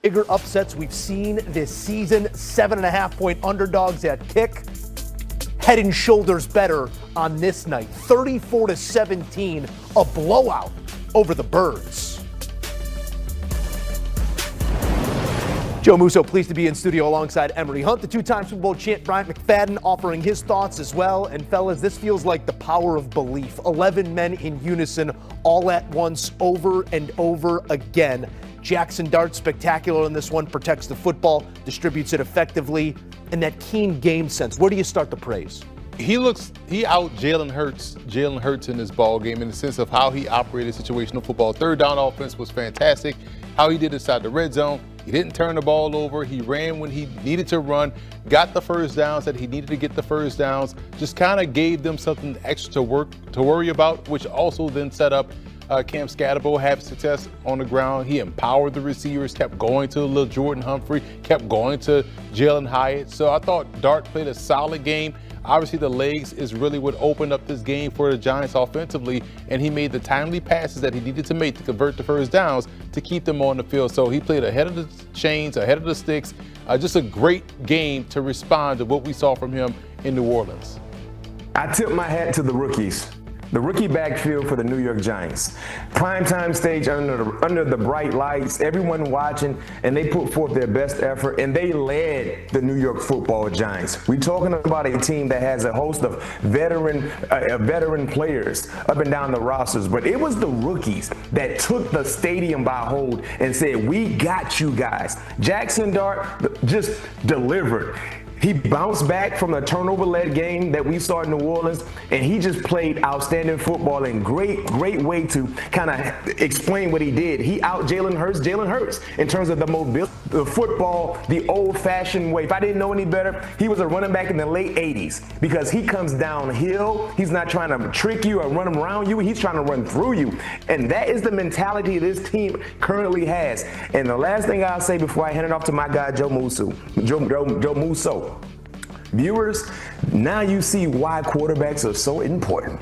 Bigger upsets we've seen this season. 7.5-point underdogs at kick. Head and shoulders better on this night. 34-17, a blowout over the Birds. Joe Musso, pleased to be in studio alongside Emery Hunt, the two-time Super Bowl champ Bryant McFadden offering his thoughts as well. And fellas, this feels like the power of belief. 11 men in unison, all at once, over and over again. Jackson Dart, spectacular in this one, protects the football, distributes it effectively, and that keen game sense. Where do you start the praise? He out Jalen Hurts in this ball game in the sense of how he operated situational football. Third down offense was fantastic. How he did inside the red zone. He didn't turn the ball over. He ran when he needed to run, got the first downs that he needed to get the first downs, just kind of gave them something extra to worry about, which also then set up Cam Skattebo having success on the ground. He empowered the receivers, kept going to little Jordan Humphrey, kept going to Jalen Hyatt. So I thought Dart played a solid game. Obviously, the legs is really what opened up this game for the Giants offensively, and he made the timely passes that he needed to make to convert the first downs to keep them on the field. So he played ahead of the chains, ahead of the sticks. Just a great game to respond to what we saw from him in New Orleans. I tip my hat to the rookies. The rookie backfield for the New York Giants. Primetime stage under the bright lights, everyone watching, and they put forth their best effort, and they led the New York Football Giants. We're talking about a team that has a host of veteran players up and down the rosters, but it was the rookies that took the stadium by hold and said, we got you guys. Jackson Dart just delivered. He bounced back from the turnover-led game that we saw in New Orleans, and he just played outstanding football and great way to kind of explain what he did. He out Jalen Hurts in terms of the mobility, the football, the old-fashioned way. If I didn't know any better, he was a running back in the late 80s because he comes downhill. He's not trying to trick you or run around you. He's trying to run through you, and that is the mentality this team currently has. And the last thing I'll say before I hand it off to my guy, Joe Musso. Viewers, now you see why quarterbacks are so important.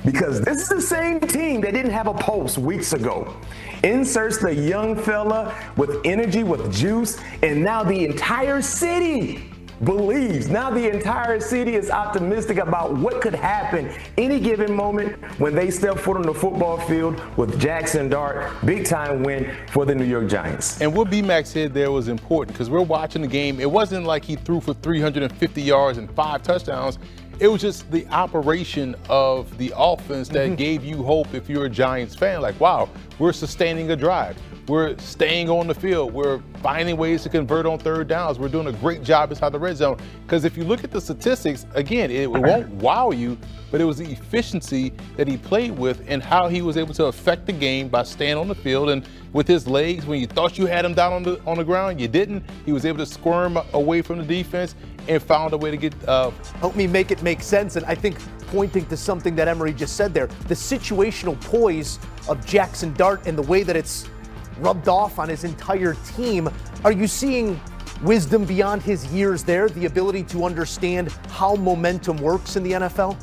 Because this is the same team that didn't have a pulse weeks ago. Inserts the young fella with energy, with juice, and now the entire city believes. Now the entire city is optimistic about what could happen any given moment when they step foot on the football field with Jackson Dart. Big time win for the New York Giants. And what B-Mac said there was important because we're watching the game. It wasn't like he threw for 350 yards and 5 touchdowns. It was just the operation of the offense that gave you hope if you're a Giants fan. Like, wow, we're sustaining a drive. We're staying on the field. We're finding ways to convert on third downs. We're doing a great job inside the red zone. Because if you look at the statistics, again, it won't wow you, but it was the efficiency that he played with and how he was able to affect the game by staying on the field and with his legs. When you thought you had him down on the ground, you didn't. He was able to squirm away from the defense and found a way to get. Help me make it make sense. And I think pointing to something that Emery just said there, the situational poise of Jackson Dart and the way that it's rubbed off on his entire team. Are you seeing wisdom beyond his years there, the ability to understand how momentum works in the NFL?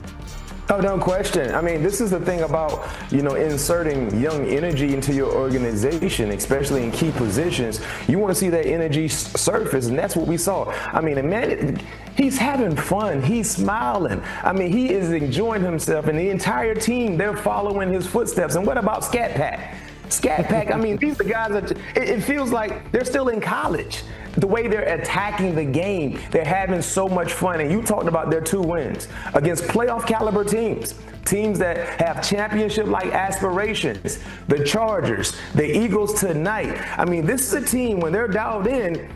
Oh, no question. I mean, this is the thing about, inserting young energy into your organization, especially in key positions. You want to see that energy surface, and that's what we saw. I mean, man, he's having fun. He's smiling. I mean, he is enjoying himself, and the entire team, they're following his footsteps. And what about Scat Pack, I mean, these are guys that it feels like they're still in college. The way they're attacking the game, they're having so much fun. And you talked about their 2 wins against playoff caliber teams that have championship-like aspirations. The Chargers, the Eagles tonight. I mean, this is a team, when they're dialed in,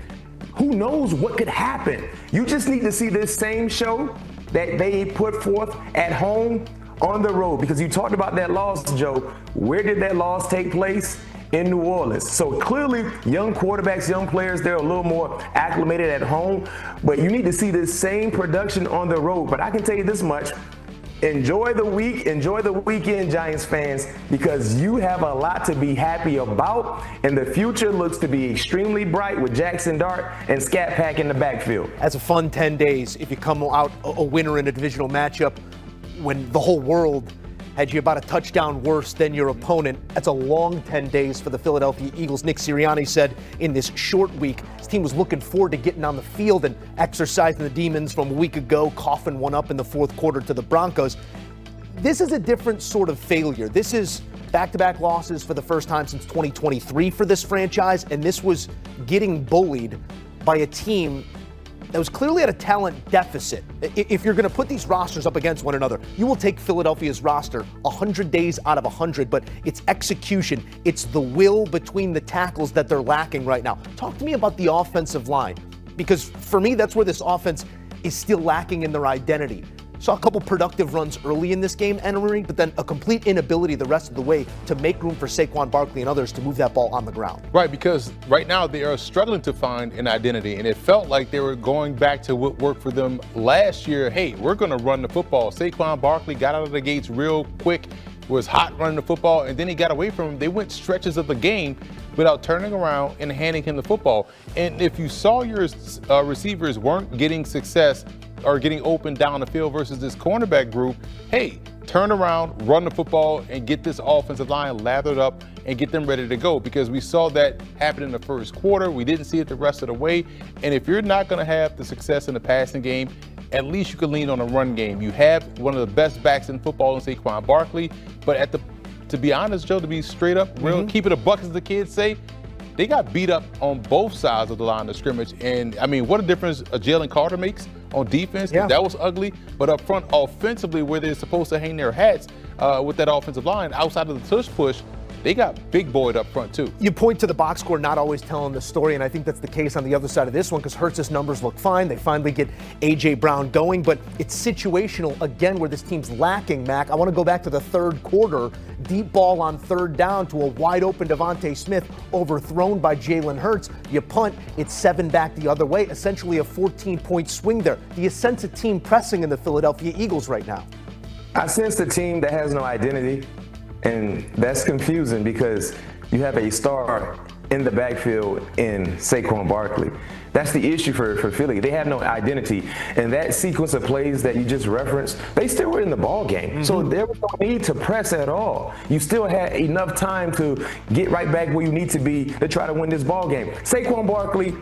who knows what could happen. You just need to see this same show that they put forth at home on the road, because you talked about that loss, Joe. Where did that loss take place? In New Orleans. So clearly, young quarterbacks, young players, they're a little more acclimated at home, but you need to see this same production on the road. But I can tell you this much, enjoy the weekend, Giants fans, because you have a lot to be happy about, and the future looks to be extremely bright with Jackson Dart and Scat Pack in the backfield. That's a fun 10 days if you come out a winner in a divisional matchup when the whole world had you about a touchdown worse than your opponent. That's a long 10 days for the Philadelphia Eagles. Nick Sirianni said in this short week, his team was looking forward to getting on the field and exercising the demons from a week ago, coughing one up in the fourth quarter to the Broncos. This is a different sort of failure. This is back-to-back losses for the first time since 2023 for this franchise, and this was getting bullied by a team that was clearly at a talent deficit. If you're going to put these rosters up against one another, you will take Philadelphia's roster 100 days out of 100, but it's execution. It's the will between the tackles that they're lacking right now. Talk to me about the offensive line, because for me, that's where this offense is still lacking in their identity. Saw a couple productive runs early in this game, Emery, but then a complete inability the rest of the way to make room for Saquon Barkley and others to move that ball on the ground. Right, because right now they are struggling to find an identity, and it felt like they were going back to what worked for them last year. Hey, we're going to run the football. Saquon Barkley got out of the gates real quick, was hot running the football, and then he got away from him. They went stretches of the game without turning around and handing him the football. And if you saw your receivers weren't getting success or getting open down the field versus this cornerback group, hey, turn around, run the football, and get this offensive line lathered up and get them ready to go, because we saw that happen in the first quarter. We didn't see it the rest of the way. And if you're not going to have the success in the passing game, at least you can lean on a run game. You have one of the best backs in football in Saquon Barkley, but to be honest, Joe, to be straight up, real, keep it a buck, as the kids say, they got beat up on both sides of the line of scrimmage. And, I mean, what a difference Jalen Carter makes on defense. Yeah. That was ugly. But up front, offensively, where they're supposed to hang their hats with that offensive line, outside of the tush push, they got big boyed up front, too. You point to the box score not always telling the story, and I think that's the case on the other side of this one, because Hurts's numbers look fine. They finally get A.J. Brown going, but it's situational, again, where this team's lacking, Mac. I want to go back to the third quarter. Deep ball on third down to a wide-open Devontae Smith, overthrown by Jalen Hurts. You punt, it's 7 back the other way, essentially a 14-point swing there. Do you sense a team pressing in the Philadelphia Eagles right now? I sense a team that has no identity. And that's confusing, because you have a star in the backfield in Saquon Barkley. That's the issue for Philly. They have no identity. And that sequence of plays that you just referenced, they still were in the ball game. So there was no need to press at all. You still had enough time to get right back where you need to be to try to win this ball game. Saquon Barkley,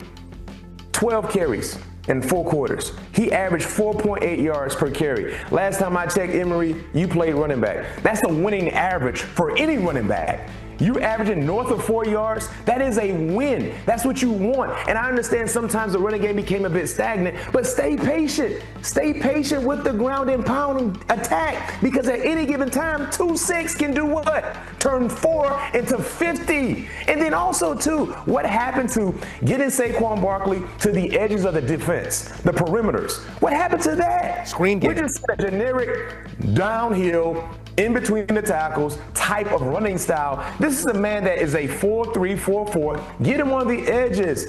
12 carries in 4 quarters. He averaged 4.8 yards per carry. Last time I checked, Emery, you played running back. That's a winning average for any running back. You're averaging north of 4 yards. That is a win. That's what you want. And I understand sometimes the running game became a bit stagnant, but stay patient. Stay patient with the ground and pound attack, because at any given time, 2-6 can do what? Turn 4 into 50. And then also, too, what happened to getting Saquon Barkley to the edges of the defense, the perimeters? What happened to that? Screen game. We're just a generic downhill, in between the tackles type of running style. This is a man that is a 4-3-4-4. Get him on the edges.